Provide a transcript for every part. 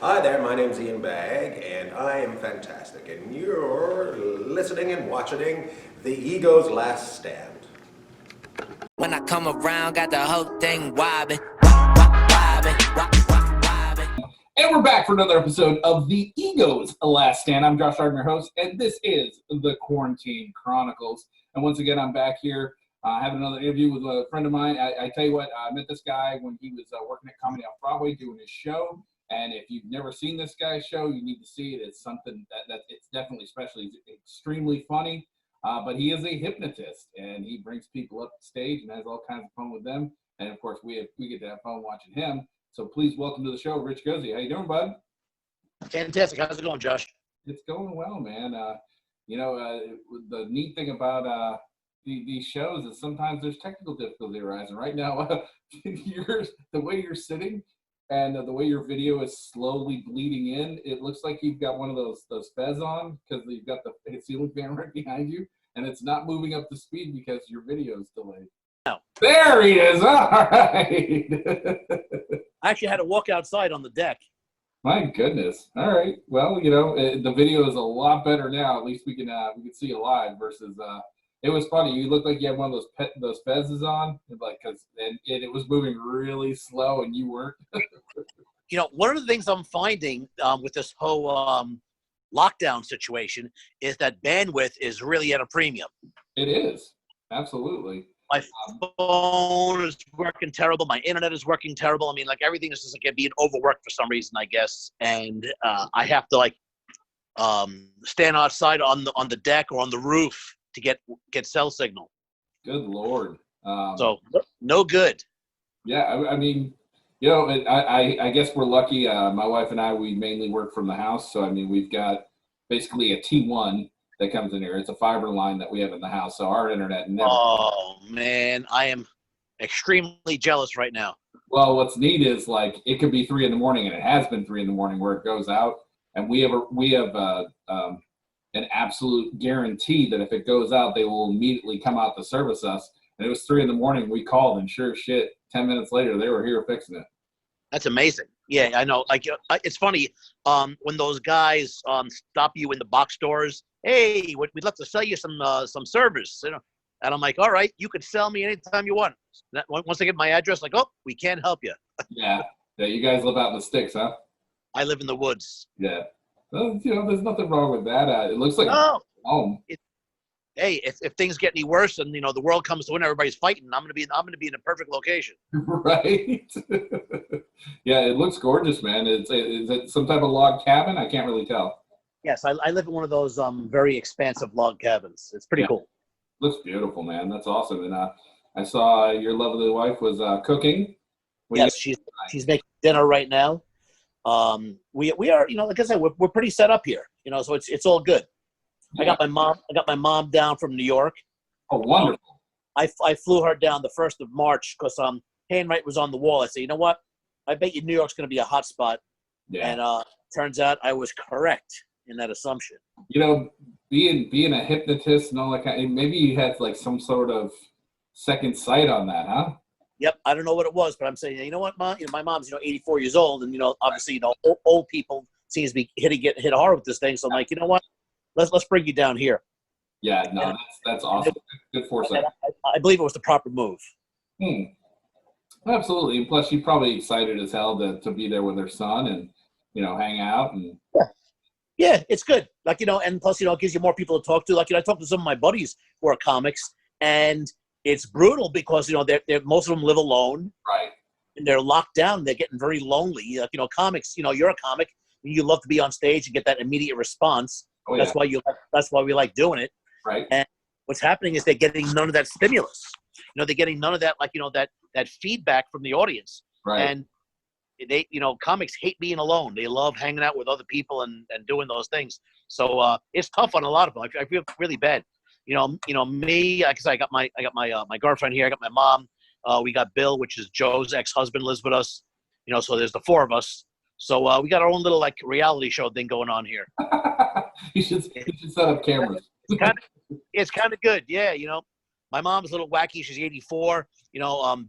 Hi there, my name's Ian Bagg, and I am fantastic, and you're listening and watching The Ego's Last Stand. When I come around, got the whole thing wobbing, wobbing. And we're back for another episode of The Ego's Last Stand. I'm Josh Sardam, your host, and this is the Quarantine Chronicles. And once again, I'm back here having another interview with a friend of mine. I tell you what, I met this guy when he was working at Comedy Off Broadway doing his show. And if you've never seen this guy's show, you need to see it. It's something that it's definitely special. He's extremely funny, but he is a hypnotist, and he brings people up stage and has all kinds of fun with them. And of course, we get to have fun watching him. So please welcome to the show, Rich Guzzi. How you doing, bud? Fantastic. How's it going, Josh? It's going well, man. The neat thing about these shows is sometimes there's technical difficulty arising. Right now, the way you're sitting and the way your video is slowly bleeding in, it looks like you've got one of those fez on because you've got the ceiling fan right behind you, and it's not moving up to speed because your video is delayed. No. There he is. All right. I actually had to walk outside on the deck. My goodness. All right. Well, the video is a lot better now. At least we can see you live versus it was funny. You looked like you had one of those fezzes on, because it was moving really slow and you weren't. One of the things I'm finding with this whole lockdown situation is that bandwidth is really at a premium. It is. Absolutely. My phone is working terrible. My internet is working terrible. I mean, everything is just being overworked for some reason, I guess. And I have to stand outside on the deck or on the roof to get cell signal. Good Lord. So no good. Yeah, I mean, I guess we're lucky. My wife and I, we mainly work from the house. So, I mean, we've got basically a T1 that comes in here. It's a fiber line that we have in the house. So our internet never. Oh, man, I am extremely jealous right now. Well, what's neat is it could be 3 a.m, and it has been 3 a.m. where it goes out. And we have an absolute guarantee that if it goes out, they will immediately come out to service us. And it was 3 a.m. We called, and sure as shit, 10 minutes later, they were here fixing it. That's amazing. Yeah, I know. It's funny when those guys stop you in the box stores. Hey, we'd love to sell you some servers, And I'm like, all right, you could sell me anytime you want. Once I get my address, we can't help you. Yeah. You guys live out in the sticks, huh? I live in the woods. Yeah. Well, there's nothing wrong with that. It looks like no. Home. Hey, if things get any worse and the world comes to an end, everybody's fighting, I'm gonna be in a perfect location. Right. Yeah, it looks gorgeous, man. Is it some type of log cabin? I can't really tell. Yes, I live in one of those very expansive log cabins. It's pretty cool. Looks beautiful, man. That's awesome. And I saw your lovely wife was cooking. Yes, she's making dinner right now. We are, like I said, we're pretty set up here, so it's all good. Yeah. I got my mom down from New York. Oh, wonderful. I flew her down the 1st of March because handwriting was on the wall. I said, you know what? I bet you New York's going to be a hot spot. Yeah. And turns out I was correct in that assumption. Being a hypnotist and all that kind of, maybe you had some sort of second sight on that, huh? Yep, I don't know what it was, but I'm saying, you know what, Mom? My mom's 84 years old, and obviously old people seems to be hit hard with this thing. So I'm like, you know what? Let's bring you down here. Yeah, no, that's awesome. Good foresight. I believe it was the proper move. Absolutely. And plus, she's probably excited as hell to be there with her son and hang out and. Yeah, it's good. And plus, it gives you more people to talk to. I talked to some of my buddies who are comics, and it's brutal because they're most of them live alone, right? And they're locked down. They're getting very lonely. Comics. You're a comic. You love to be on stage and get that immediate response. Oh, yeah. That's why we like doing it. Right. And what's happening is they're getting none of that stimulus. They're getting none of that that feedback from the audience. Right. And they comics hate being alone. They love hanging out with other people and doing those things. So it's tough on a lot of them. I feel really bad. Me, because I got my girlfriend here. I got my mom. We got Bill, which is Joe's ex-husband, lives with us. So there's the 4 of us. So we got our own little reality show thing going on here. You should set up cameras. It's kind of good, yeah. My mom's a little wacky. She's 84.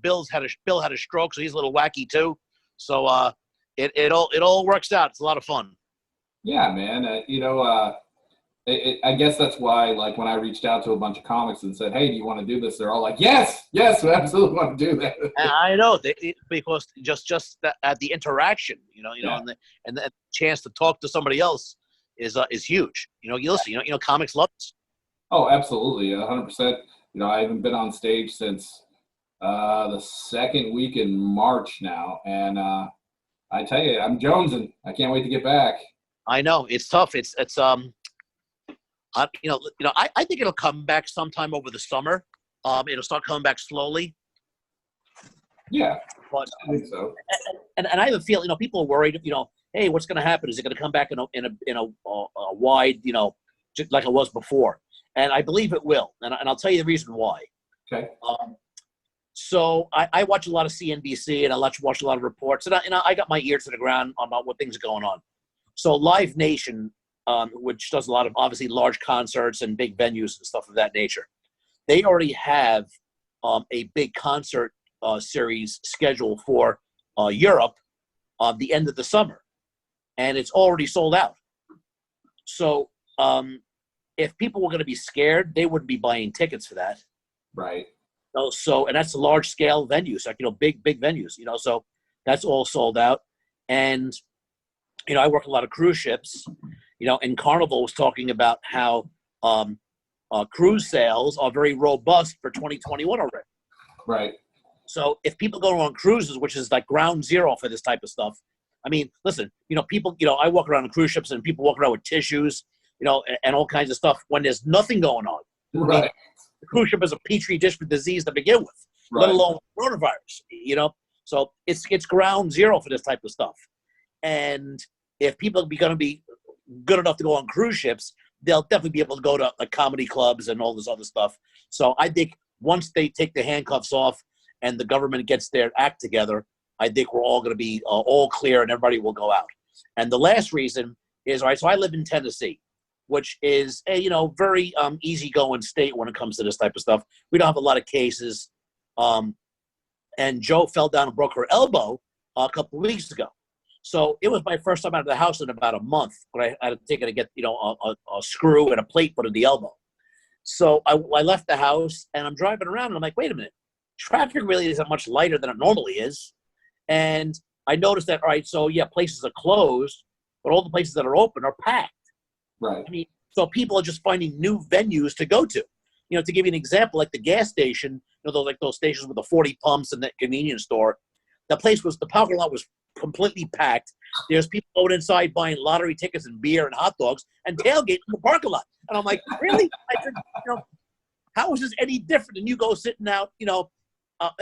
Bill had a stroke, so he's a little wacky too. So it all works out. It's a lot of fun. Yeah, man. I guess that's why, like, when I reached out to a bunch of comics and said, "Hey, do you want to do this?" They're all like, "Yes, yes, we absolutely want to do that." And I know because just at the interaction, Yeah. and the chance to talk to somebody else is huge. You listen. Comics love us. Oh, absolutely, 100%. I haven't been on stage since the second week in March now, and I tell you, I'm jonesing. I can't wait to get back. I know it's tough. I think it'll come back sometime over the summer. It'll start coming back slowly. Yeah, But I think so. and I have a feel. People are worried. Hey, what's going to happen? Is it going to come back in a wide, just like it was before? And I believe it will. And I'll tell you the reason why. Okay. So I watch a lot of CNBC and I watch a lot of reports, and I got my ear to the ground on what things are going on. So Live Nation, which does a lot of obviously large concerts and big venues and stuff of that nature, they already have a big concert series scheduled for Europe the end of the summer, and it's already sold out. So if people were going to be scared, they wouldn't be buying tickets for that. Right. So and that's large scale venues, like big venues. So that's all sold out. And I work a lot of cruise ships. And Carnival was talking about how cruise sales are very robust for 2021 already. Right. So if people go on cruises, which is like ground zero for this type of stuff, I mean, listen, people, I walk around on cruise ships and people walk around with tissues, and all kinds of stuff when there's nothing going on. Right. I mean, the cruise ship is a petri dish for disease to begin with, Right. let alone coronavirus. So it's ground zero for this type of stuff. And if people are going to be good enough to go on cruise ships, they'll definitely be able to go to like comedy clubs and all this other stuff. So I think once they take the handcuffs off and the government gets their act together, I think we're all going to be all clear and everybody will go out. And the last reason is, all right, so I live in Tennessee, which is a very easygoing state when it comes to this type of stuff. We don't have a lot of cases. And Joe fell down and broke her elbow a couple of weeks ago. So it was my first time out of the house in about a month, but I had to take it to get a screw and a plate put in the elbow. So I left the house and I'm driving around and I'm like, wait a minute, traffic really isn't much lighter than it normally is. And I noticed that, all right, so yeah, places are closed, but all the places that are open are packed. Right. I mean, so people are just finding new venues to go to. To give you an example, like the gas station, those stations with the 40 pumps and that convenience store, the parking lot was completely packed. There's people going inside buying lottery tickets and beer and hot dogs and tailgating in the parking lot. And I'm like, really? I said, how is this any different than you go sitting out, in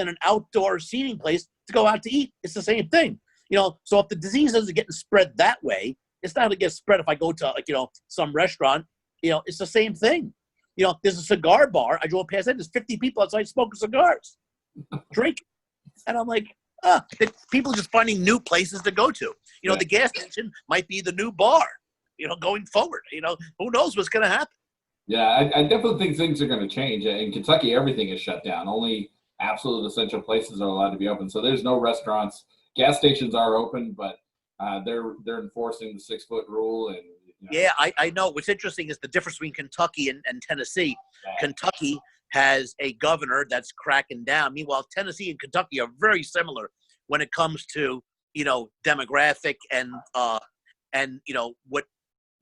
an outdoor seating place to go out to eat? It's the same thing. So if the disease isn't getting spread that way, it's not going to get spread if I go to some restaurant. It's the same thing. There's a cigar bar. I drove past it. There's 50 people outside smoking cigars, drinking. And I'm like, people are just finding new places to go to. Yeah. The gas station might be the new bar, going forward. Who knows what's going to happen. Yeah, I definitely think things are going to change. In Kentucky, everything is shut down. Only absolute essential places are allowed to be open. So there's no restaurants. Gas stations are open, but they're enforcing the 6-foot rule. And Yeah, I know. What's interesting is the difference between Kentucky and Tennessee. Yeah. Kentucky has a governor that's cracking down. Meanwhile, Tennessee and Kentucky are very similar when it comes to demographic and what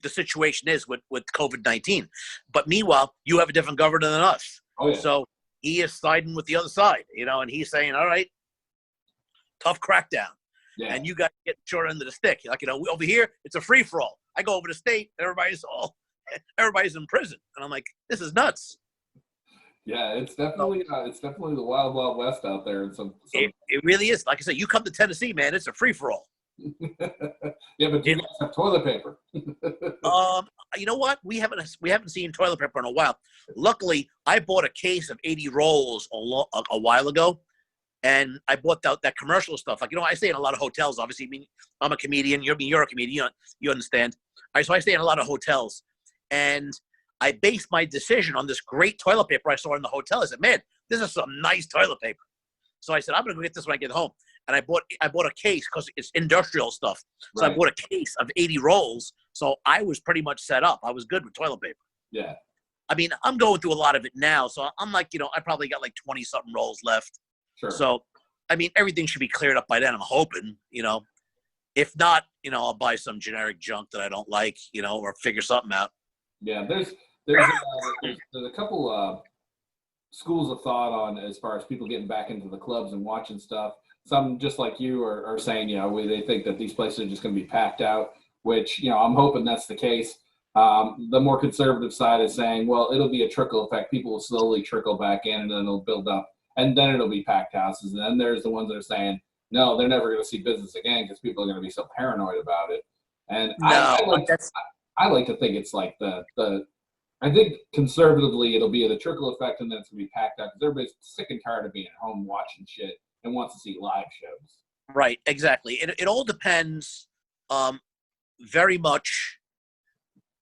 the situation is with COVID-19. But meanwhile, you have a different governor than us. Oh, yeah. So he is siding with the other side, and he's saying, all right, tough crackdown. Yeah. And you got to get the short end of the stick. Like, over here, it's a free-for-all. I go over to state, everybody's in prison. And I'm like, this is nuts. Yeah, it's definitely the wild, wild west out there. And It really is. Like I said, you come to Tennessee, man, it's a free-for-all. Yeah, but you guys have toilet paper. You know what? We haven't seen toilet paper in a while. Luckily, I bought a case of 80 rolls a while ago, and I bought that commercial stuff. Like, I stay in a lot of hotels. Obviously, I mean, I'm a comedian. You're a comedian. You understand. All right, so I stay in a lot of hotels, and I based my decision on this great toilet paper I saw in the hotel. I said, man, this is some nice toilet paper. So I said, I'm going to go get this when I get home. and I bought a case because it's industrial stuff. So I Right. bought a case of 80 rolls. So I was pretty much set up. I was good with toilet paper. Yeah. I mean, I'm going through a lot of it now. So I'm like, I probably got like 20 something rolls left. Sure. So, I mean, everything should be cleared up by then. I'm hoping, if not, I'll buy some generic junk that I don't like, or figure something out. Yeah. There's a couple schools of thought on as far as people getting back into the clubs and watching stuff. Some, just like you, are saying, they think that these places are just going to be packed out, which, I'm hoping that's the case. The more conservative side is saying, well, it'll be a trickle effect. People will slowly trickle back in, and then it'll build up, and then it'll be packed houses. And then there's the ones that are saying, no, they're never going to see business again because people are going to be so paranoid about it. And I like to think it's like I think conservatively it'll be the trickle effect, and then it's going to be packed out because everybody's sick and tired of being at home watching shit and wants to see live shows. Right, exactly. It all depends very much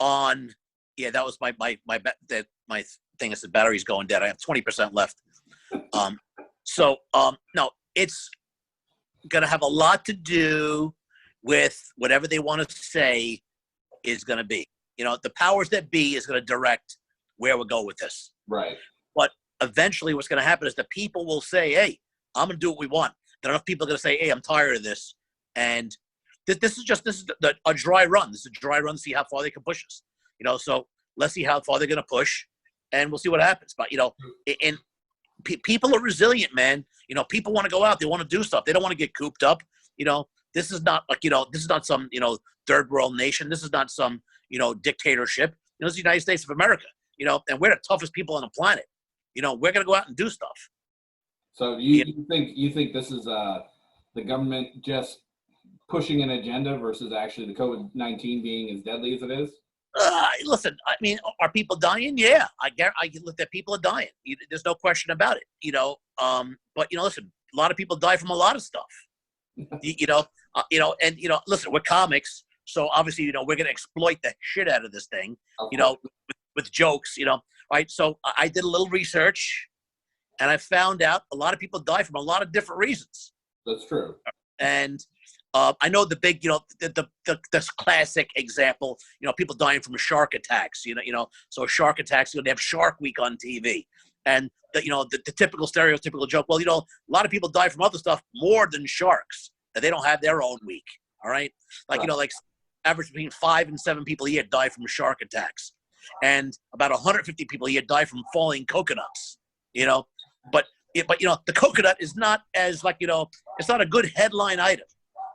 on, that was my thing is the battery's going dead. I have 20% left. No, it's gonna have a lot to do with whatever they want to say is gonna be. The powers that be is gonna direct where we go with this. Right. But eventually what's gonna happen is the people will say, hey, I'm gonna do what we want. Then enough people are gonna say, hey, I'm tired of this. And this is a dry run. This is a dry run to see how far they can push us. So let's see how far they're going to push, and we'll see what happens. But, people are resilient, man. People want to go out. They want to do stuff. They don't want to get cooped up. This is not like, this is not some, third world nation. This is not some, dictatorship. This is the United States of America, and we're the toughest people on the planet. We're going to go out and do stuff. So you think this is the government just pushing an agenda versus actually the COVID-19 being as deadly as it is? Listen, I mean, are people dying? Yeah, I look at people are dying. There's no question about it. But listen, a lot of people die from a lot of stuff. Listen, we're comics, so obviously, we're gonna exploit the shit out of this thing. With jokes. Right? So I did a little research, and I found out a lot of people die from a lot of different reasons. That's true. And I know the big, the classic example, people dying from shark attacks, so shark attacks, they have Shark Week on TV. And, the typical stereotypical joke, well, a lot of people die from other stuff more than sharks, that they don't have their own week, all right? Like, Right. Like average between 5 and 7 people a year die from shark attacks. And about 150 people a year die from falling coconuts, But the coconut is not as it's not a good headline item.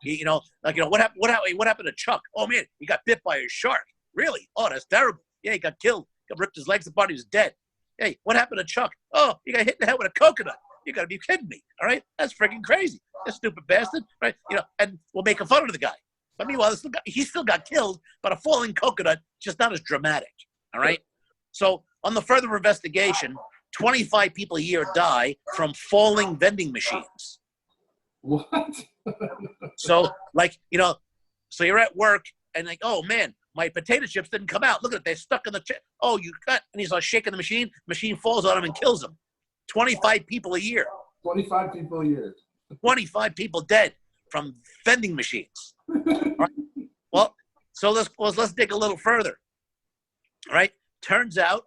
What happened to Chuck? Oh man, he got bit by a shark. Really? Oh, that's terrible. Yeah, he got killed. Got ripped his legs apart. He was dead. Hey, what happened to Chuck? Oh, he got hit in the head with a coconut. You got to be kidding me. All right, that's freaking crazy. That stupid bastard. Right? And we're making fun of the guy. But meanwhile, he still got killed. But a falling coconut, just not as dramatic. All right. So on the further investigation, 25 people a year die from falling vending machines. What? So, so you're at work and oh man, my potato chips didn't come out. Look at it, they're stuck in the chip. Oh, you cut, and he's shaking the machine. Machine falls on him and kills him. 25 people a year. 25 people a year. 25 people dead from vending machines. All right. Well, so let's dig a little further. All right. Turns out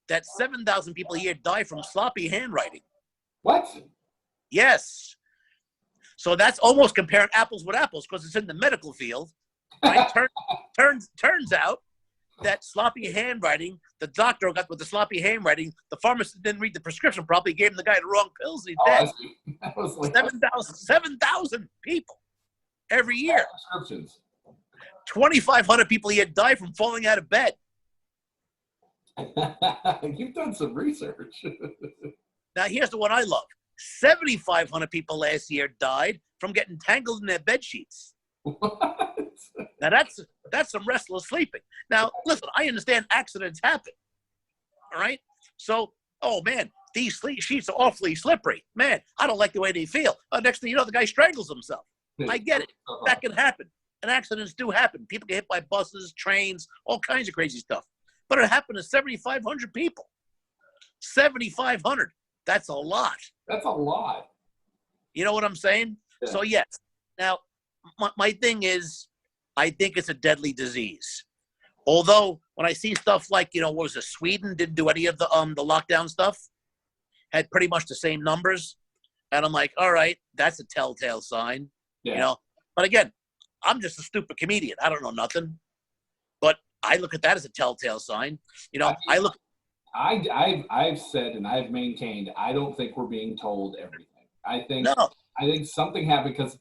that 7,000 people a year die from sloppy handwriting. What? Yes. So that's almost comparing apples with apples because it's in the medical field. Right? Turns out that sloppy handwriting, the doctor got with the sloppy handwriting, the pharmacist didn't read the prescription properly, gave the guy the wrong pills, and he's dead. That was like 7,000 people every year. Prescriptions. 2,500 people a year die from falling out of bed. You've done some research. Now, here's the one I love. 7,500 people last year died from getting tangled in their bed sheets. What? Now, that's some restless sleeping. Now, listen, I understand accidents happen. All right? So, oh, man, these sheets are awfully slippery. Man, I don't like the way they feel. Next thing you know, the guy strangles himself. I get it. That can happen. And accidents do happen. People get hit by buses, trains, all kinds of crazy stuff. But it happened to 7,500 people. 7,500. That's a lot. That's a lot. You know what I'm saying? Yeah. So yes. Now, my thing is, I think it's a deadly disease. Although when I see stuff like, what was it, Sweden didn't do any of the lockdown stuff, had pretty much the same numbers, and I'm like, all right, that's a telltale sign, Yeah. But again, I'm just a stupid comedian. I don't know nothing, but I look at that as a telltale sign. I've said and I've maintained, I don't think we're being told everything. I think something happened because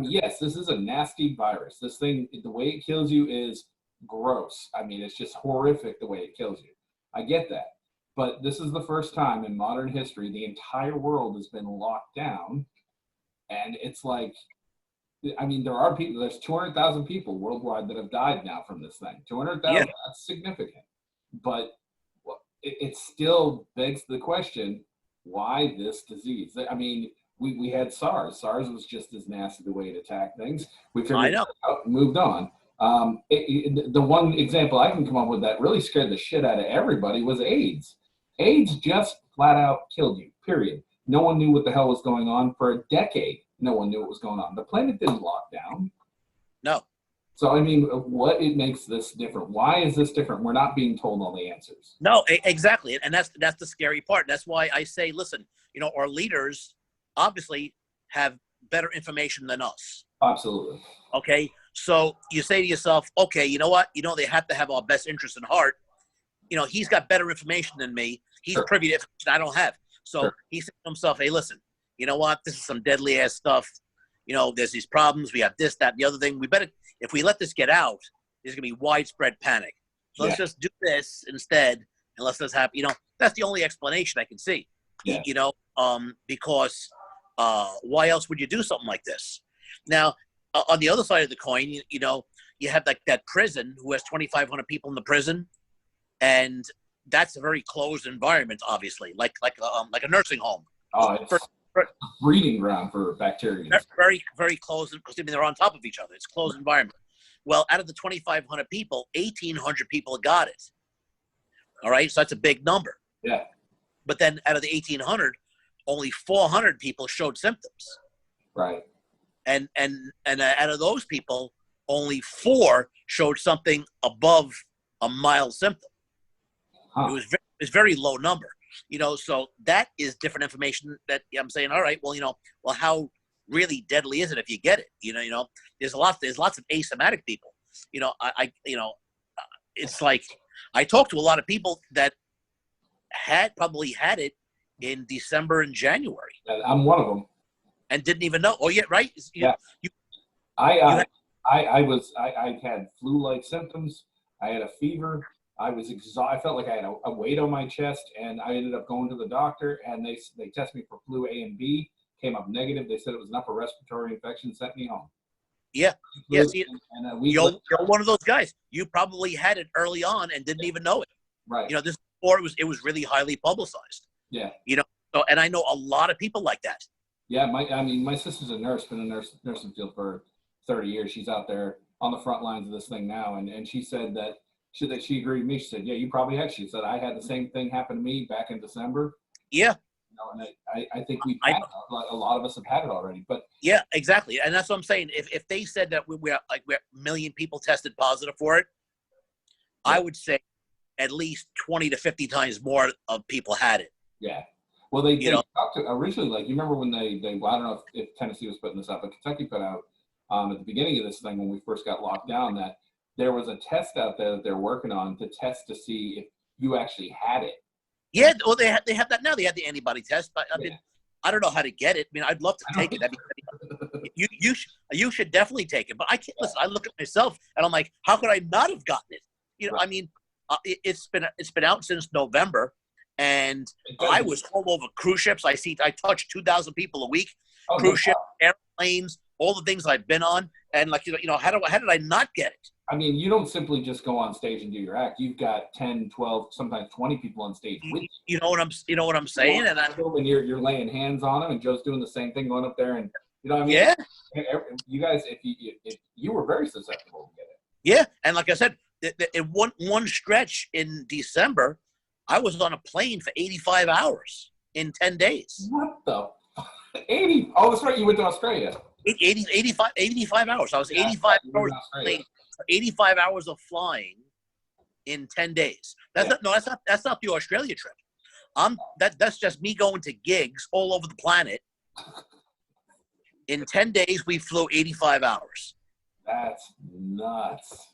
yes, this is a nasty virus. This thing, the way it kills you is gross. I mean, it's just horrific the way it kills you. I get that. But this is the first time in modern history the entire world has been locked down. And it's like, I mean, there's 200,000 people worldwide that have died now from this thing. 200,000, yeah. That's significant. But it still begs the question, why this disease? I mean, we had SARS. SARS was just as nasty the way it attacked things. We figured it out and moved on. The one example I can come up with that really scared the shit out of everybody was AIDS. AIDS just flat out killed you, period. No one knew what the hell was going on for a decade. No one knew what was going on. The planet didn't lock down. No. So, I mean, what it makes this different? Why is this different? We're not being told all the answers. No, exactly. And that's the scary part. That's why I say, listen, our leaders obviously have better information than us. Absolutely. Okay. So you say to yourself, okay, you know what? They have to have our best interest in heart. He's got better information than me. He's privy to information I don't have. So he said to himself, hey, listen, you know what? This is some deadly ass stuff. There's these problems. We have this, that, and the other thing. We better, if we let this get out, there's going to be widespread panic. So let's just do this instead and let this happen. That's the only explanation I can see. Yeah. Because why else would you do something like this? Now, on the other side of the coin, you have like that prison who has 2,500 people in the prison, and that's a very closed environment, obviously, like a nursing home. Oh, it's a breeding ground for bacteria. Very, very closed, because they're on top of each other. It's a closed environment. Well, out of the 2,500 people, 1,800 people got it. All right, so that's a big number. Yeah. But then out of the 1,800, only 400 people showed symptoms. Right. And out of those people, only 4 showed something above a mild symptom. Huh. It was very low number. So that is different information that I'm saying, all right, well, how really deadly is it if you get it? There's lots of asymptomatic people. It's like I talked to a lot of people that probably had it in December and January. I'm one of them. And didn't even know. Oh yeah, right. I had flu-like symptoms. I had a fever. I was exhausted. I felt like I had a weight on my chest, and I ended up going to the doctor, and they tested me for flu A and B. Came up negative. They said it was an upper respiratory infection. Sent me home. Yeah. Yes. Yeah, you're one of those guys. You probably had it early on and didn't even know it. Right. This before it was really highly publicized. Yeah. So, and I know a lot of people like that. Yeah. My sister's a nurse, been in nursing field for 30 years. She's out there on the front lines of this thing now, and she said that she agreed with me. She said, yeah, you probably had. She said, I had the same thing happen to me back in December. Yeah. And I think a lot of us have had it already. But yeah, exactly. And that's what I'm saying. If they said that we're 1 million people tested positive for it, yeah. I would say at least 20 to 50 times more of people had it. Yeah. Well, they talked to originally, like, you remember when they well, I don't know if Tennessee was putting this up, but Kentucky put out at the beginning of this thing when we first got locked down that there was a test out there that they're working on to test to see if you actually had it. Yeah, well, they have that now. They have the antibody test, but I mean, I don't know how to get it. I mean, I'd love to take it. I mean, you should definitely take it, but I can't. Listen, I look at myself and I'm like, how could I not have gotten it? Right. I mean, it's been out since November, and I was all over cruise ships. I touch 2,000 people a week, cruise ships, airplanes, all the things I've been on, and like how did I not get it? I mean, you don't simply just go on stage and do your act. You've got 10, 12, sometimes 20 people on stage with you. You know what I'm saying? And you're laying hands on them, and Joe's doing the same thing, going up there, and I mean, yeah. You guys, if you were very susceptible to get it. Yeah, and like I said, in one stretch in December, I was on a plane for 85 hours in 10 days. What the? 80. Oh, that's right. You went to Australia. 85 hours. I was Yeah, 85 you were in hours. Australia. 85 hours of flying in 10 days. That's Yeah. not no. That's not the Australia trip. That's just me going to gigs all over the planet. In 10 days, we flew 85 hours. That's nuts.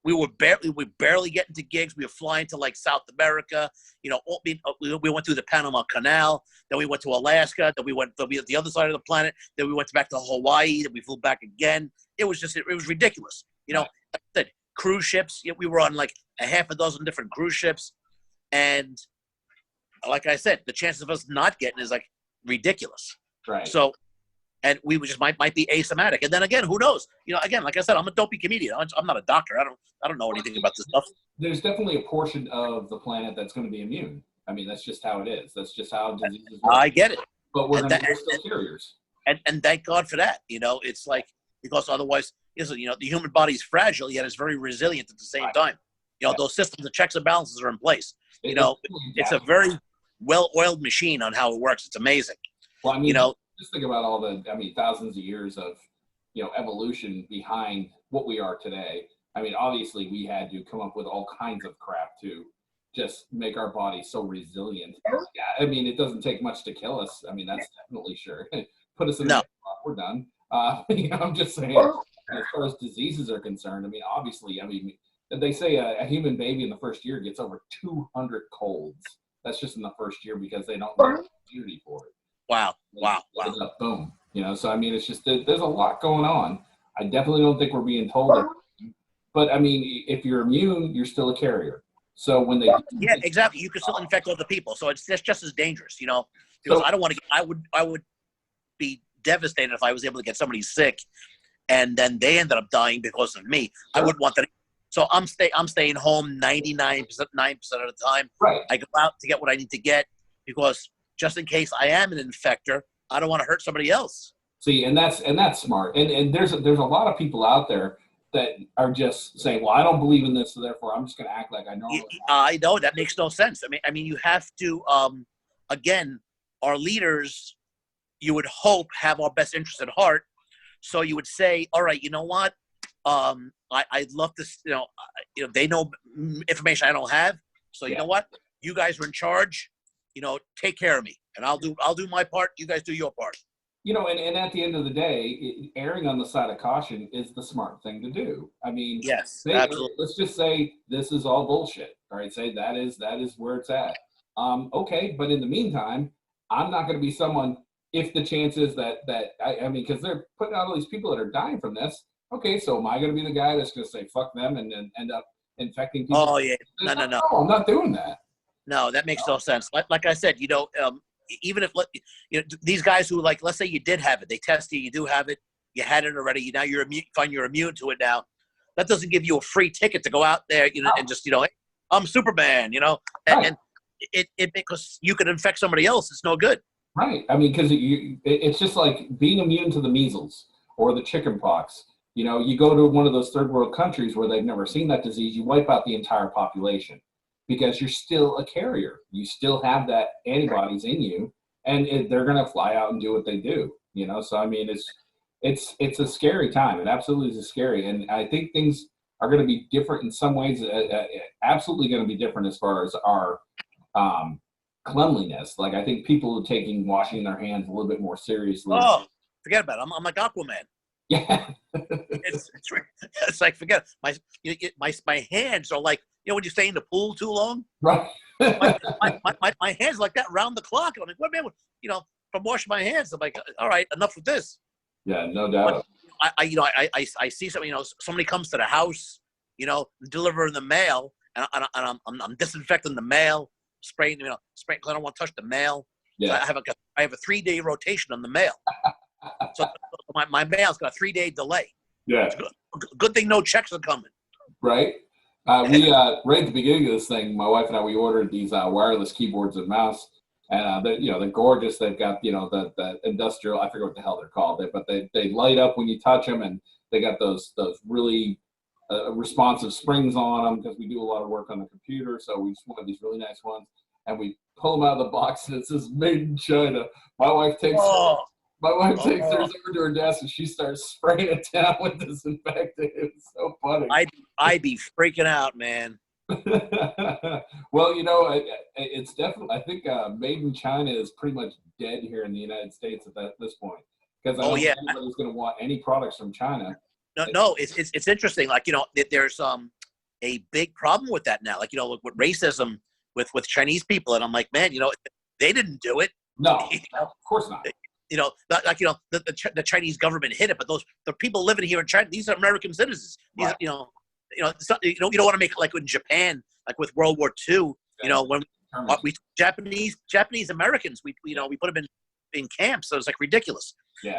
We were barely getting to gigs. We were flying to like South America. You know, we went through the Panama Canal. Then we went to Alaska. Then we went to the other side of the planet. Then we went back to Hawaii. Then we flew back again. It was ridiculous. You know, like I said, cruise ships. We were on like a half a dozen different cruise ships, and like I said, the chances of us not getting is like ridiculous. Right. So, and we just might be asymptomatic. And then again, who knows? You know, again, like I said, I'm a dopey comedian. I'm not a doctor. I don't know anything about this stuff. There's definitely a portion of the planet that's going to be immune. I mean, that's just how it is. That's just how diseases work. I get it. But we're still carriers. And thank God for that. You know, it's like, because otherwise, you know, the human body is fragile, yet it's very resilient at the same time. You know, those systems, the checks and balances are in place. You know, it's a very well-oiled machine on how it works. It's amazing. Well, I mean, you know, just think about all the, thousands of years of, evolution behind what we are today. I mean, obviously we had to come up with all kinds of crap to just make our body so resilient. Yeah, I mean, it doesn't take much to kill us. I mean, that's definitely sure. Put us in the we're done. I'm just saying, as far as diseases are concerned, I mean, obviously, they say a human baby in the first year gets over 200 colds. That's just in the first year because they don't have immunity for it. Wow. Boom. So I mean, it's just there's a lot going on. I definitely don't think we're being told it. But I mean, if you're immune, you're still a carrier. So when they exactly, you can still infect other people. So it's just as dangerous, because I don't want to. I would be devastated if I was able to get somebody sick, and then they ended up dying because of me. Sure. I wouldn't want that. So I'm staying home 99% of the time. Right. I go out to get what I need to get because just in case I am an infector, I don't want to hurt somebody else. See, and that's smart. And there's a lot of people out there that are just saying, well, I don't believe in this, so therefore I'm just going to act like I know. I know that makes no sense. I mean, you have to, again, our leaders, you would hope, have our best interests at heart. So you would say, all right, you know what? I'd love to, they know information I don't have. So you know what? You guys are in charge. Take care of me, and I'll do my part. You guys do your part. And at the end of the day, erring on the side of caution is the smart thing to do. I mean, yes, absolutely. Let's just say this is all bullshit. All right, say that is where it's at. Okay, but in the meantime, I'm not going to be someone. If the chance is that I mean, because they're putting out all these people that are dying from this. Okay, so am I going to be the guy that's going to say fuck them and then end up infecting people? Oh yeah, no. No, I'm not doing that. No, that makes no sense. Like I said, even if these guys who, like, let's say you did have it, they test you do have it, you had it already, now you're immune to it now. That doesn't give you a free ticket to go out there, and just, hey, I'm Superman, and it because you could infect somebody else. It's no good. Right. I mean, because it's just like being immune to the measles or the chicken pox. You go to one of those third world countries where they've never seen that disease, you wipe out the entire population because you're still a carrier. You still have that antibodies in you, and they're going to fly out and do what they do. So I mean, it's a scary time. It absolutely is scary, and I think things are going to be different in some ways. Absolutely going to be different as far as our cleanliness. Like I think people are taking washing their hands a little bit more seriously. Oh, forget about it. I'm like Aquaman. Yeah. it's like, forget it. My hands are like, when you stay in the pool too long, right? my hands are like that round the clock. I'm like, what, man? From washing my hands, I'm like, all right, enough with this. Yeah, no doubt. But I see something. Somebody comes to the house, delivering the mail, and I'm disinfecting the mail, spraying, spraying. Cause I don't want to touch the mail. Yeah. So I have a 3-day rotation on the mail. So my mail's got a 3-day delay. Yeah. Good thing no checks are coming. Right. We right at the beginning of this thing, my wife and I, we ordered these wireless keyboards and mouse, and they're gorgeous. They've got the industrial, I forget what the hell they're called, but they light up when you touch them, and they got those really responsive springs on them because we do a lot of work on the computer. So we just wanted these really nice ones, and we pull them out of the box, and it says "Made in China." My wife takes. Oh. My wife takes Oh. hers over to her desk and she starts spraying it down with disinfectant. It's so funny. I'd be freaking out, man. Well, it's definitely. I think made in China is pretty much dead here in the United States at this point, because I don't think anybody's going to want any products from China. No, it's interesting. Like there's a big problem with that now. Like with racism with Chinese people, and I'm like, man, they didn't do it. No, of course not. The Chinese government hid it, but the people living here in China, these are American citizens. These, Right. you don't want to make it like in Japan, like with World War II. When we Japanese Americans, we put them in camps, so it's like ridiculous. Yeah.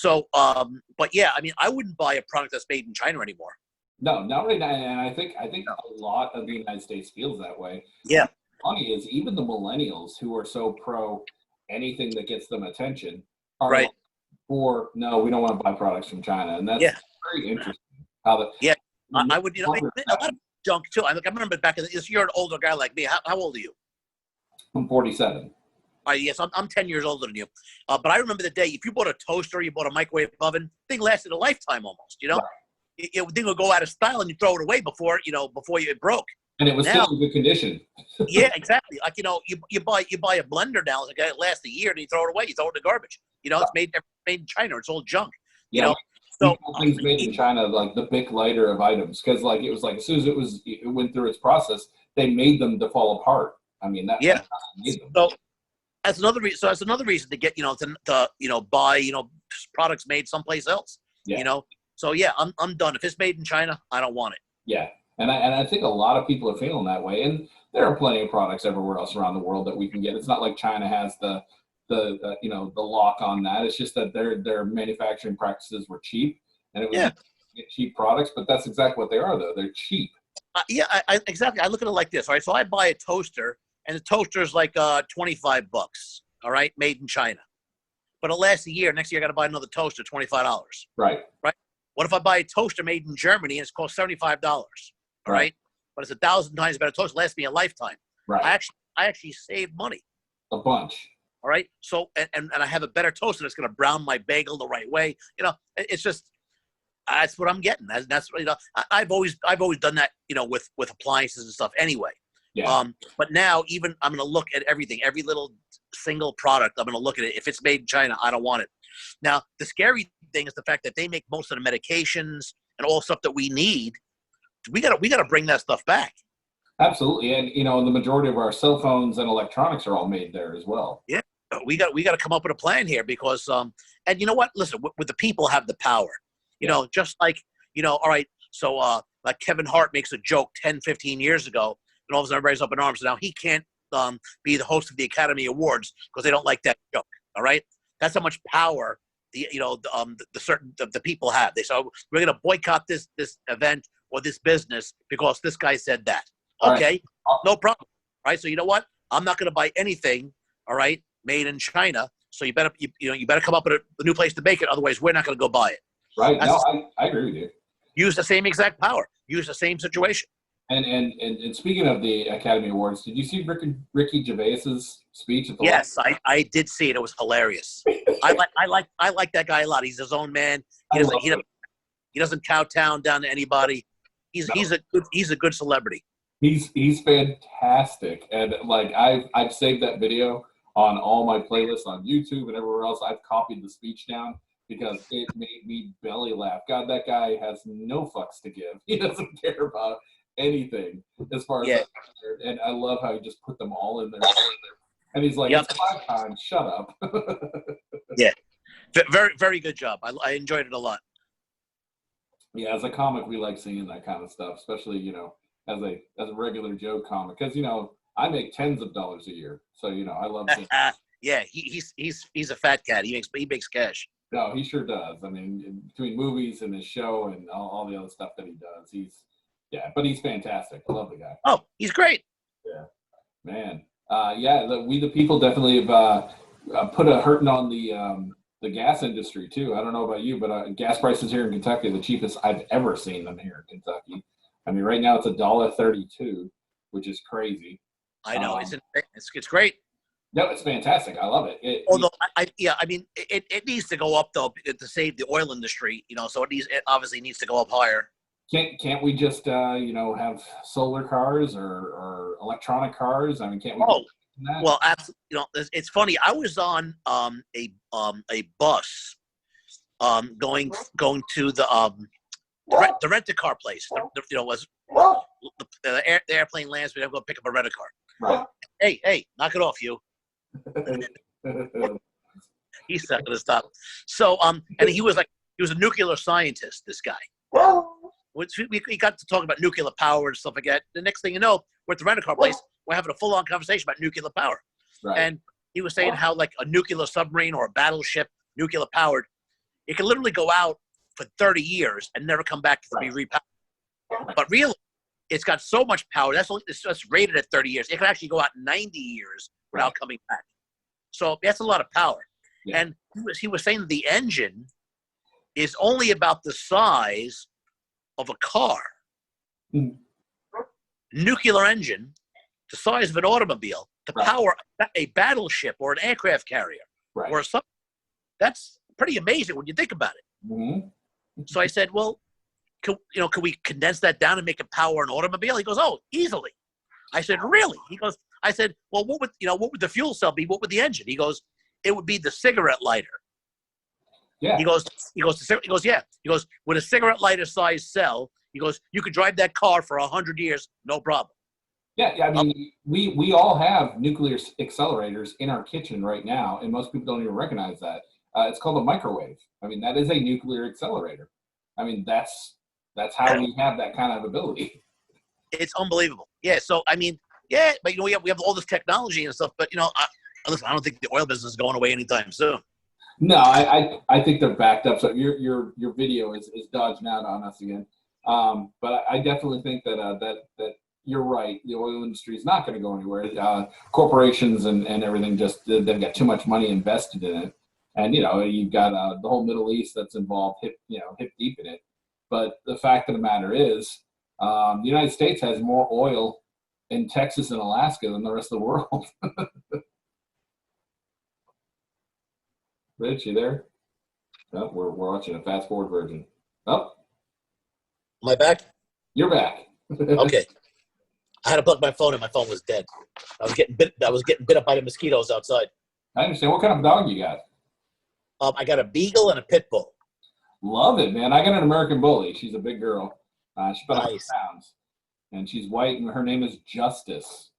But yeah, I mean, I wouldn't buy a product that's made in China anymore. No, not right now. And I think a lot of the United States feels that way. Yeah. What's funny is even the millennials who are so pro anything that gets them attention are Right. like, no, we don't want to buy products from China, and that's very interesting. I would, a lot of junk too. I remember back in you're an older guy like me. How old are you? I'm 47. Yes, I'm 10 years older than you. But I remember the day if you bought a toaster, you bought a microwave oven, thing lasted a lifetime almost. Right. Thing would go out of style and you throw it away before it broke. And it was still in good condition. Yeah, exactly. Like you buy a blender now, like it lasts a year, and you throw it away. You throw it in the garbage. It's made in China. It's all junk. So things made in China, like the Bic lighter of items, because like it was like as soon as it went through its process, they made them to fall apart. I mean that. Yeah. Made them. So that's another reason. So that's another reason to get to buy products made someplace else. Yeah. So yeah, I'm done. If it's made in China, I don't want it. Yeah, and I think a lot of people are feeling that way, and there are plenty of products everywhere else around the world that we can get. It's not like China has the lock on that. It's just that their manufacturing practices were cheap, and it was get cheap products. But that's exactly what they are, though. They're cheap. Exactly. I look at it like this. All right, so I buy a toaster, and the toaster is like $25. All right, made in China, but it lasts a year. Next year, I got to buy another toaster, $25. Right. What if I buy a toaster made in Germany and it's cost $75? All right, but it's 1,000 times better toaster. Lasts me a lifetime. Right. I actually saved money. A bunch. All right. So and I have a better toaster that's going to brown my bagel the right way. It's just that's what I'm getting. That's I've always done that. With appliances and stuff. Anyway. Yeah. But now even I'm going to look at everything, every little single product. I'm going to look at it. If it's made in China, I don't want it. Now the scary thing is the fact that they make most of the medications and all stuff that we need. We gotta bring that stuff back. Absolutely, and the majority of our cell phones and electronics are all made there as well. Yeah, we got to come up with a plan here because and you know what? Listen, with the people have the power. Just like all right. So like Kevin Hart makes a joke 10, 15 years ago, and all of a sudden everybody's up in arms. Now he can't be the host of the Academy Awards because they don't like that joke. All right, that's how much power the people have. They say we're going to boycott this event or this business because this guy said that. Okay, no problem. All right, so you know what? I'm not going to buy anything. All right, made in China. So you better come up with a new place to make it. Otherwise, we're not going to go buy it. Right. I agree with you. Use the same exact power. Use the same situation. And speaking of the Academy Awards, did you see Ricky Gervais's speech at the Yes, I did see it. It was hilarious. I like that guy a lot. He's his own man. He doesn't kowtow down to anybody. He's a good celebrity. He's fantastic, and like I've saved that video on all my playlists on YouTube and everywhere else. I've copied the speech down because it made me belly laugh. God, that guy has no fucks to give. He doesn't care about anything as far as that's concerned. And I love how he just put them all in there. And he's like, It's 5 times. Shut up. Yeah, very very good job. I enjoyed it a lot. Yeah, as a comic, we like seeing that kind of stuff, especially as a regular Joe comic, because I make tens of dollars a year, so I love seeing. Yeah, he's a fat cat. He makes cash. No, he sure does. I mean, between movies and his show and all the other stuff that he does, but he's fantastic. I love the guy. Oh, he's great. Yeah, man. We the people definitely have put a hurting on the gas industry too. I don't know about you, but gas prices here in Kentucky are the cheapest I've ever seen them here in Kentucky. I mean, right now it's $1.32, which is crazy. I know it's great. No, it's fantastic. I love it. Although, I mean, it needs to go up though to save the oil industry. So it obviously needs to go up higher. Can't we just have solar cars or electronic cars? I mean, can't we? Oh, that? well, absolutely. It's funny. I was on a bus going to the rent-a-car place. The airplane lands. We have to go pick up a rent-a-car. Right. Hey, knock it off, you. He's not gonna stop. So and he was a nuclear scientist. This guy. We got to talk about nuclear power and stuff like that. The next thing you know, we're at the rent-a-car place. We're having a full-on conversation about nuclear power. Right. And he was saying how like a nuclear submarine or a battleship, nuclear powered, it can literally go out for 30 years and never come back to be repowered. But really, it's got so much power. It's just rated at 30 years. It can actually go out 90 years without coming back. So that's a lot of power. Yeah. And he was saying that the engine is only about the size of a car. Nuclear engine, the size of an automobile, to power a battleship or an aircraft carrier or something. That's pretty amazing when you think about it. Mm-hmm. So I said, well, can we condense that down and make it power an automobile? He goes, oh, easily. I said, really? I said, well, what would the fuel cell be? What would the engine? He goes, it would be the cigarette lighter. Yeah. He goes, yeah. He goes, with a cigarette lighter size cell, he goes, you could drive that car for 100 years, no problem. Yeah, I mean, we all have nuclear accelerators in our kitchen right now, and most people don't even recognize that. It's called a microwave. I mean, that is a nuclear accelerator. I mean, that's how we have that kind of ability. It's unbelievable. Yeah. So I mean, yeah, but we have all this technology and stuff. But listen, I don't think the oil business is going away anytime soon. No, I think they're backed up. So your video is dodging out on us again. But I definitely think that you're right. The oil industry is not going to go anywhere. Corporations and everything they've got too much money invested in it. And, you've got the whole Middle East that's involved hip deep in it. But the fact of the matter is, the United States has more oil in Texas and Alaska than the rest of the world. Rich, you there? Oh, we're watching a fast forward version. Oh. Am I back? You're back. Okay. I had to plug my phone in. My phone was dead. I was getting bit up by the mosquitoes outside. I understand. What kind of dog you got? I got a beagle and a pit bull. Love it, man. I got an American bully. She's a big girl. She's about 100 pounds, and she's white, and her name is Justice.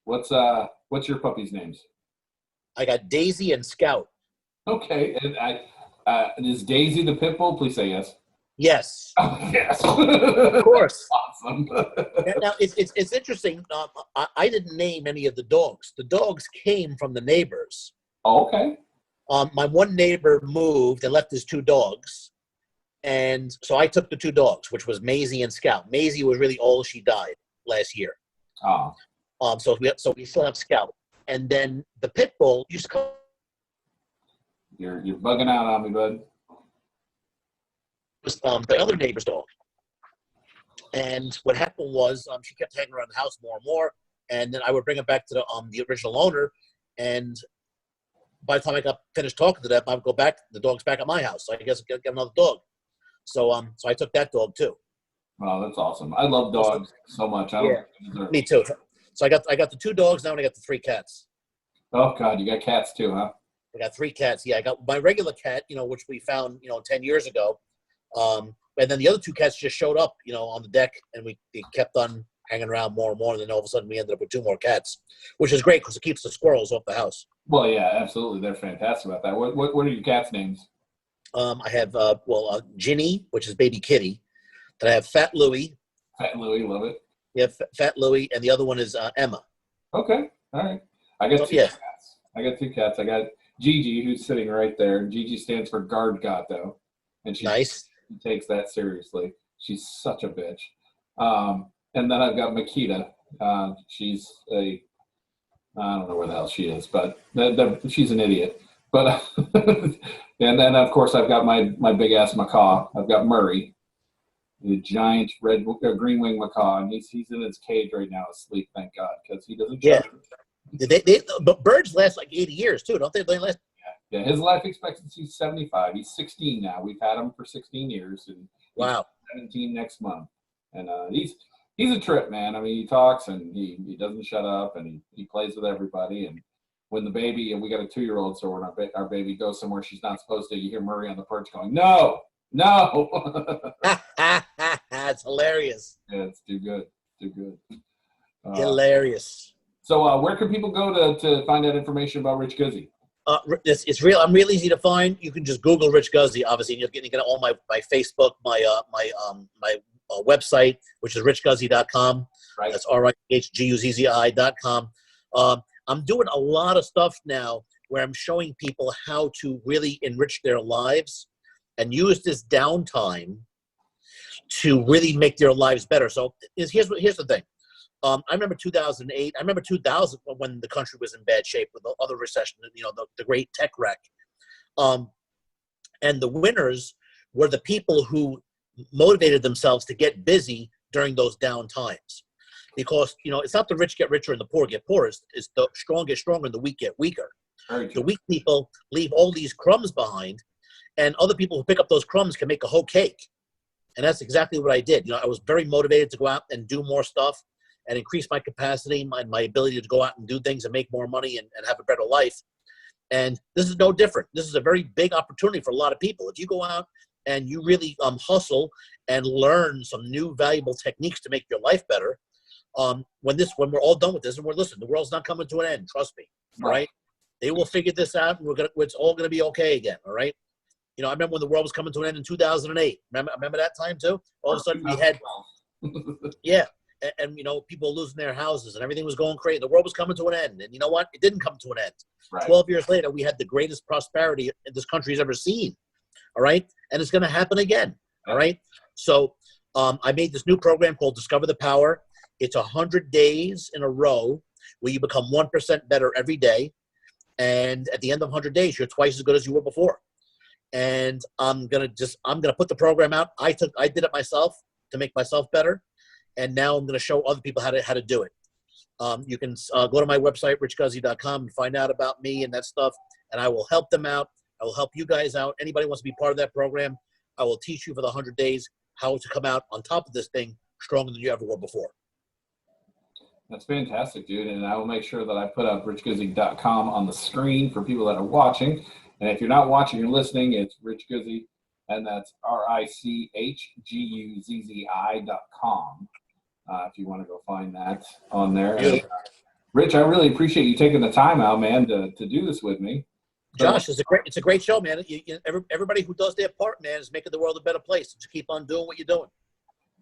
What's your puppy's names? I got Daisy and Scout. Okay, and is Daisy the pit bull? Please say yes. Yes. Oh, yes. Of course. Awesome. Now it's interesting. I didn't name any of the dogs. The dogs came from the neighbors. Oh, okay. My one neighbor moved and left his two dogs. And so I took the two dogs, which was Maisie and Scout. Maisie was really old. She died last year. Oh. So we still have Scout. And then the pit bull used to come. You're bugging out on me, bud. Was the other neighbor's dog. And what happened was she kept hanging around the house more and more. And then I would bring it back to the original owner. And by the time I got finished talking to them, I would go back. The dog's back at my house. So I guess I'll get another dog. So I took that dog too. Oh, that's awesome. I love dogs so much. Me too. So I got the two dogs now, and I got the three cats. Oh God, you got cats too, huh? I got three cats. Yeah, I got my regular cat, which we found, 10 years ago. And then the other two cats just showed up, on the deck, and we kept on hanging around more and more. And then all of a sudden, we ended up with two more cats, which is great because it keeps the squirrels off the house. Well, yeah, absolutely. They're fantastic about that. What are your cats' names? I have Ginny, which is baby kitty. Then I have Fat Louie. Fat Louie, love it. Yeah, Fat Louie, and the other one is Emma. Okay, all right. I got two cats. I got Gigi, who's sitting right there. Gigi stands for guard gato, and she takes that seriously. She's such a bitch. And then I've got Makita. She's I don't know where the hell she is, but she's an idiot. But and then of course I've got my big ass macaw. I've got Murray, the giant green wing macaw, and he's in his cage right now asleep. Thank God, because he doesn't. But birds last like 80 years too, don't they? They last. Yeah, his life expectancy is 75. He's 16 now. We've had him for 16 years, and Wow. 17 next month. And he's a trip, man. I mean, he talks and he doesn't shut up, and he plays with everybody. And when the baby, and we got a 2-year-old, so when our baby goes somewhere she's not supposed to, you hear Murray on the perch going, no. That's hilarious. Yeah, it's too good. Hilarious. So where can people go to find out information about Rich Guzzi? It's real. I'm real easy to find. You can just Google Rich Guzzi, obviously, and you'll get all my Facebook, my website, which is richguzzi.com. Right. That's RICHGUZZI.com. I'm doing a lot of stuff now where I'm showing people how to really enrich their lives and use this downtime to really make their lives better. So here's the thing. I remember 2008. I remember 2000 when the country was in bad shape with the other recession, the great tech wreck. And the winners were the people who motivated themselves to get busy during those down times. Because, it's not the rich get richer and the poor get poorer. It's the strong get stronger and the weak get weaker. The weak people leave all these crumbs behind, and other people who pick up those crumbs can make a whole cake. And that's exactly what I did. I was very motivated to go out and do more stuff and increase my capacity, my ability to go out and do things and make more money and have a better life. And this is no different. This is a very big opportunity for a lot of people. If you go out and you really hustle and learn some new valuable techniques to make your life better, when we're all done with this, and the world's not coming to an end, trust me, all right? They will figure this out, and it's all gonna be okay again, all right? I remember when the world was coming to an end in 2008. Remember that time too? All of a sudden we had, yeah. And people losing their houses and everything was going crazy. The world was coming to an end. And you know what? It didn't come to an end. Right. 12 years later, we had the greatest prosperity this country's ever seen. All right. And it's going to happen again. All right. So I made this new program called Discover the Power. It's 100 days in a row where you become 1% better every day. And at the end of 100 days, you're twice as good as you were before. And I'm going to put the program out. I did it myself to make myself better. And now I'm going to show other people how to do it. You can go to my website, richguzzi.com, and find out about me and that stuff. And I will help them out. I will help you guys out. Anybody wants to be part of that program, I will teach you for the 100 days how to come out on top of this thing stronger than you ever were before. That's fantastic, dude. And I will make sure that I put up richguzzi.com on the screen for people that are watching. And if you're not watching, you're listening, it's Rich Guzzi, and that's RICHGUZZI.com. If you want to go find that on there. And, Rich, I really appreciate you taking the time out, man, to do this with me. Josh, it's a great show, man. Everybody who does their part, man, is making the world a better place. Just keep on doing what you're doing.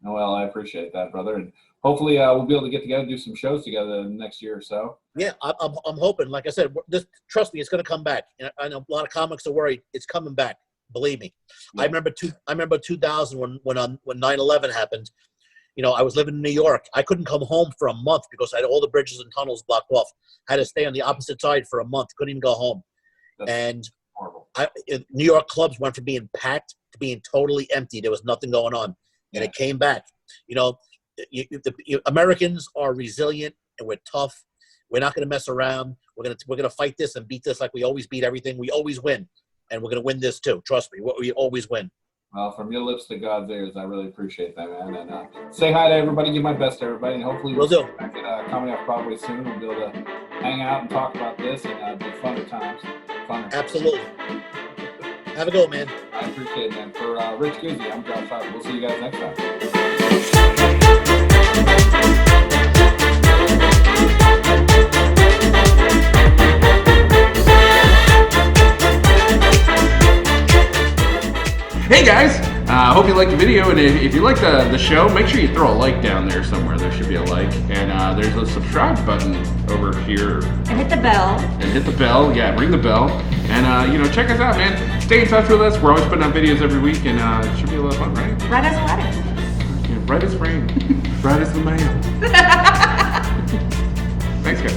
Well, I appreciate that, brother. And hopefully we'll be able to get together and do some shows together next year or so. Yeah, I'm hoping. Like I said, trust me, it's going to come back. I know a lot of comics are worried. It's coming back. Believe me. Yeah. I remember 2000 when 9/11 happened. I was living in New York. I couldn't come home for a month because I had all the bridges and tunnels blocked off. I had to stay on the opposite side for a month. Couldn't even go home. That's horrible. New York clubs went from being packed to being totally empty. There was nothing going on, and it came back. Americans are resilient and we're tough. We're not going to mess around. We're gonna fight this and beat this like we always beat everything. We always win, and we're gonna win this too. Trust me, we always win. Well, from your lips to God's ears, I really appreciate that, man. And say hi to everybody. Give my best to everybody, and hopefully we'll do. Back at Comedy Off Broadway soon. We'll be able to hang out and talk about this and be fun at times. Absolutely. Have a go, man. I appreciate it, man. For Rich Guzzi, I'm Josh Sardam. We'll see you guys next time. Hey guys, I hope you liked the video, and if you like the show, make sure you throw a like down there somewhere. There should be a like, and there's a subscribe button over here. And hit the bell. Yeah, ring the bell, and check us out, man. Stay in touch with us. We're always putting out videos every week, and it should be a lot of fun, right? Right as a wedding. Yeah, right as rain, right as the mail. Thanks, guys.